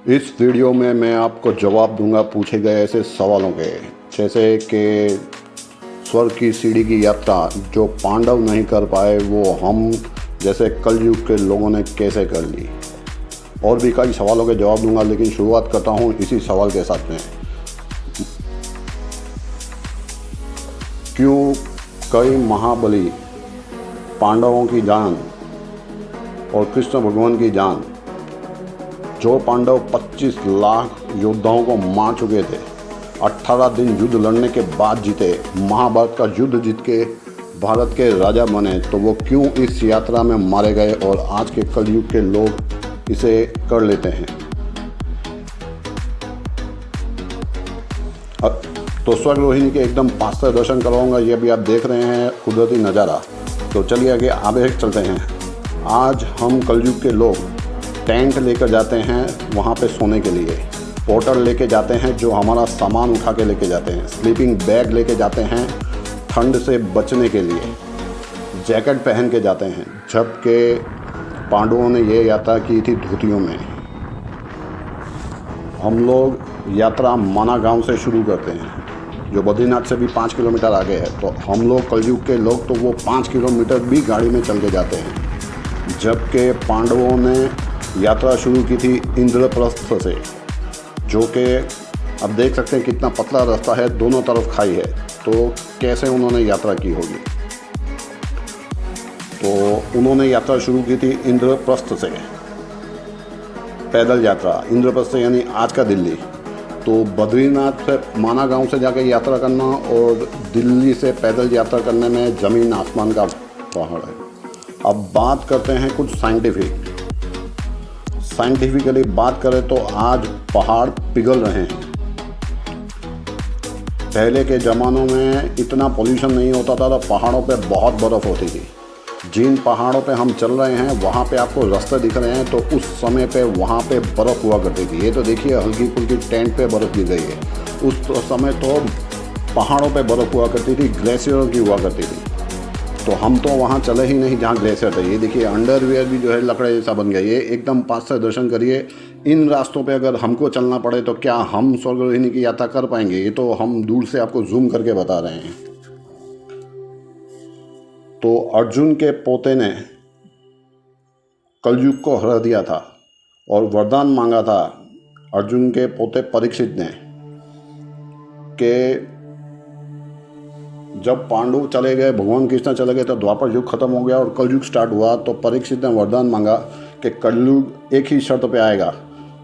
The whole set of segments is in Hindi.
इस वीडियो में मैं आपको जवाब दूंगा पूछे गए ऐसे सवालों के, जैसे कि स्वर्ग की सीढ़ी की यात्रा जो पांडव नहीं कर पाए वो हम जैसे कलयुग के लोगों ने कैसे कर ली। और भी कई सवालों के जवाब दूंगा, लेकिन शुरुआत करता हूँ इसी सवाल के साथ में। क्यों कई महाबली पांडवों की जान और कृष्ण भगवान की जान, जो पांडव 25 लाख योद्धाओं को मार चुके थे, 18 दिन युद्ध लड़ने के बाद जीते, महाभारत का युद्ध जीत के भारत के राजा बने, तो वो क्यों इस यात्रा में मारे गए और आज के कलयुग के लोग इसे कर लेते हैं। तो स्वर्ग रोहिणी के एकदम पास से दर्शन करवाऊंगा। ये भी आप देख रहे हैं कुदरती नज़ारा। तो चलिए आगे चलते हैं। आज हम कलयुग के लोग टेंट लेकर जाते हैं वहाँ पे सोने के लिए, पोर्टल लेके जाते हैं जो हमारा सामान उठा के लेके जाते हैं, स्लीपिंग बैग लेके जाते हैं ठंड से बचने के लिए, जैकेट पहन के जाते हैं, जबकि पांडवों ने ये यात्रा की थी धोतियों में। हम लोग यात्रा माना गांव से शुरू करते हैं जो बद्रीनाथ से भी 5 किलोमीटर आगे है। तो हम लोग कलयुग के लोग तो वो 5 किलोमीटर भी गाड़ी में चल के जाते हैं, जबकि पांडवों ने यात्रा शुरू की थी इंद्रप्रस्थ से, जो कि अब देख सकते हैं कितना पतला रास्ता है, दोनों तरफ खाई है। तो कैसे उन्होंने यात्रा की होगी। तो उन्होंने यात्रा शुरू की थी इंद्रप्रस्थ से, पैदल यात्रा। इंद्रप्रस्थ यानी आज का दिल्ली। तो बद्रीनाथ से माना गांव से जाकर यात्रा करना और दिल्ली से पैदल यात्रा करने में ज़मीन आसमान का पहाड़ है। अब बात करते हैं कुछ साइंटिफिकली बात करें तो आज पहाड़ पिघल रहे हैं। पहले के ज़मानों में इतना पोल्यूशन नहीं होता था, तो पहाड़ों पे बहुत बर्फ़ होती थी। जिन पहाड़ों पे हम चल रहे हैं वहाँ पे आपको रास्ते दिख रहे हैं, तो उस समय पे वहाँ पे बर्फ़ हुआ करती थी। ये तो देखिए हल्की फुल्की टेंट पे बर्फ़ गिर रही है। उस समय तो पहाड़ों पे बर्फ़ हुआ करती थी, ग्लेशियरों की हुआ करती थी। तो हम तो वहाँ चले ही नहीं जहाँ ग्लेशियर थे। ये देखिए अंडरवियर भी जो है लकड़े जैसा बन गया। ये एकदम पास से दर्शन करिए। इन रास्तों पे अगर हमको चलना पड़े तो क्या हम स्वर्ग रोहिणी की यात्रा कर पाएंगे? ये तो हम दूर से आपको जूम करके बता रहे हैं। तो अर्जुन के पोते ने कलयुग को हरा दिया था और वरदान मांगा था अर्जुन के पोते परीक्षित ने कि जब पांडव चले गए, भगवान कृष्ण चले गए, तो द्वापर युग खत्म हो गया और कलयुग स्टार्ट हुआ। तो परीक्षित ने वरदान मांगा कि कलयुग एक ही शर्त पे आएगा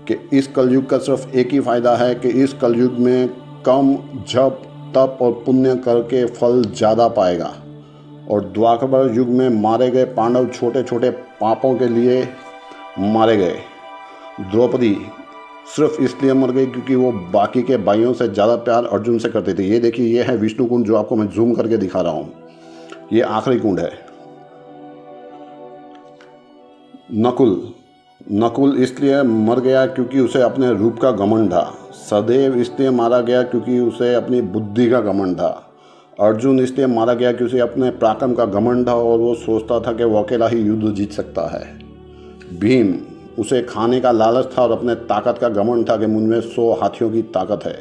कि इस कलयुग का सिर्फ एक ही फ़ायदा है कि इस कलयुग में कम जप तप और पुण्य करके फल ज़्यादा पाएगा। और द्वापर युग में मारे गए पांडव छोटे छोटे पापों के लिए मारे गए। द्रौपदी सिर्फ इसलिए मर गई क्योंकि वो बाकी के भाइयों से ज़्यादा प्यार अर्जुन से करती थी। ये देखिए, ये है विष्णु कुंड जो आपको मैं जूम करके दिखा रहा हूँ। ये आखिरी कुंड है। नकुल इसलिए मर गया क्योंकि उसे अपने रूप का घमंड था। सदैव इसलिए मारा गया क्योंकि उसे अपनी बुद्धि का घमंड था। अर्जुन इसलिए मारा गया क्योंकि उसे अपने पराक्रम का घमंड था और वो सोचता था कि वो अकेला ही युद्ध जीत सकता है। भीम, उसे खाने का लालच था और अपने ताकत का घमंड था कि मुझमें 100 हाथियों की ताकत है।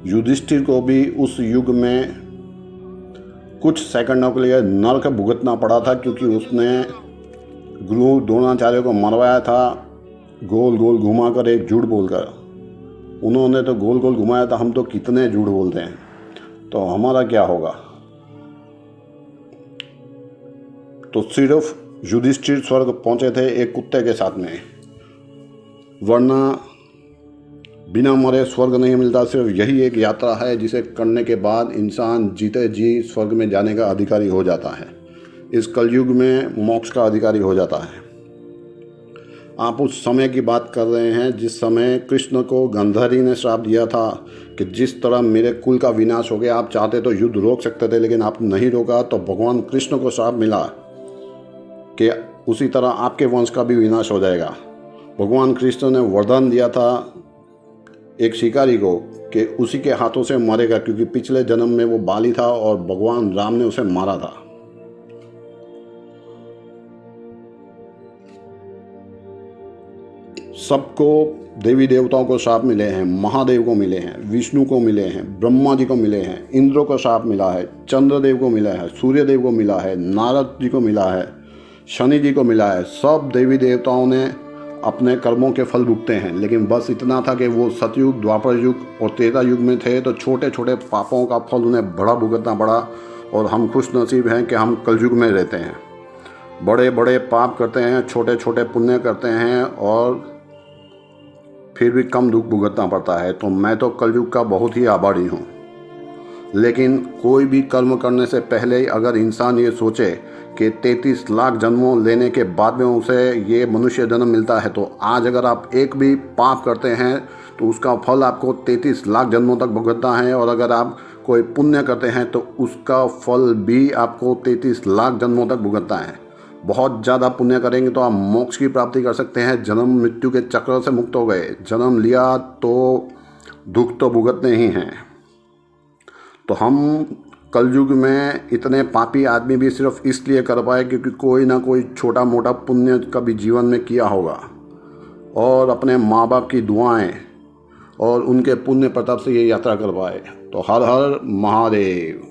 युधिष्ठिर को भी उस युग में कुछ सेकंडों के लिए नरक भुगतना पड़ा था क्योंकि उसने गुरु द्रोणाचार्य को मरवाया था गोल गोल घुमाकर, एक झूठ बोलकर। उन्होंने तो गोल गोल घुमाया था, हम तो कितने झूठ बोलते हैं। तो हमारा क्या होगा? तो सिर्फ युधिष्ठिर स्वर्ग पहुंचे थे एक कुत्ते के साथ में, वरना बिना मरे स्वर्ग नहीं मिलता। सिर्फ यही एक यात्रा है जिसे करने के बाद इंसान जीते जी स्वर्ग में जाने का अधिकारी हो जाता है। इस कलयुग में मोक्ष का अधिकारी हो जाता है। आप उस समय की बात कर रहे हैं जिस समय कृष्ण को गांधारी ने श्राप दिया था कि जिस तरह मेरे कुल का विनाश हो गया, आप चाहते तो युद्ध रोक सकते थे लेकिन आप नहीं रोका। तो भगवान कृष्ण को श्राप मिला कि उसी तरह आपके वंश का भी विनाश हो जाएगा। भगवान कृष्ण ने वरदान दिया था एक शिकारी को कि उसी के हाथों से मरेगा, क्योंकि पिछले जन्म में वो बाली था और भगवान राम ने उसे मारा था। सबको देवी देवताओं को शाप मिले हैं, महादेव को मिले हैं, विष्णु को मिले हैं, ब्रह्मा जी को मिले हैं, इंद्र को शाप मिला है, चंद्रदेव को मिला है, सूर्य देव को मिला है, नारद जी को मिला है, शनि जी को मिला है। सब देवी देवताओं ने अपने कर्मों के फल भुगते हैं। लेकिन बस इतना था कि वो सतयुग, द्वापर युग और त्रेता युग में थे, तो छोटे छोटे पापों का फल उन्हें बड़ा भुगतना पड़ा। और हम खुश नसीब हैं कि हम कलयुग में रहते हैं। बड़े बड़े पाप करते हैं, छोटे छोटे पुण्य करते हैं और फिर भी कम दुख भुगतना पड़ता है। तो मैं तो कलयुग का बहुत ही आभारी हूँ। लेकिन कोई भी कर्म करने से पहले ही अगर इंसान ये सोचे कि 33 लाख जन्मों लेने के बाद में उसे ये मनुष्य जन्म मिलता है, तो आज अगर आप एक भी पाप करते हैं तो उसका फल आपको 33 लाख जन्मों तक भुगतना है। और अगर आप कोई पुण्य करते हैं तो उसका फल भी आपको 33 लाख जन्मों तक भुगतना है। बहुत ज़्यादा पुण्य करेंगे तो आप मोक्ष की प्राप्ति कर सकते हैं। जन्म मृत्यु के चक्र से मुक्त हो गए। जन्म लिया तो दुख तो भुगतने ही हैं। तो हम कलयुग में इतने पापी आदमी भी सिर्फ इसलिए कर पाए क्योंकि कोई ना कोई छोटा मोटा पुण्य कभी जीवन में किया होगा और अपने माँ बाप की दुआएं और उनके पुण्य प्रताप से ये यात्रा कर पाए। तो हर हर महादेव।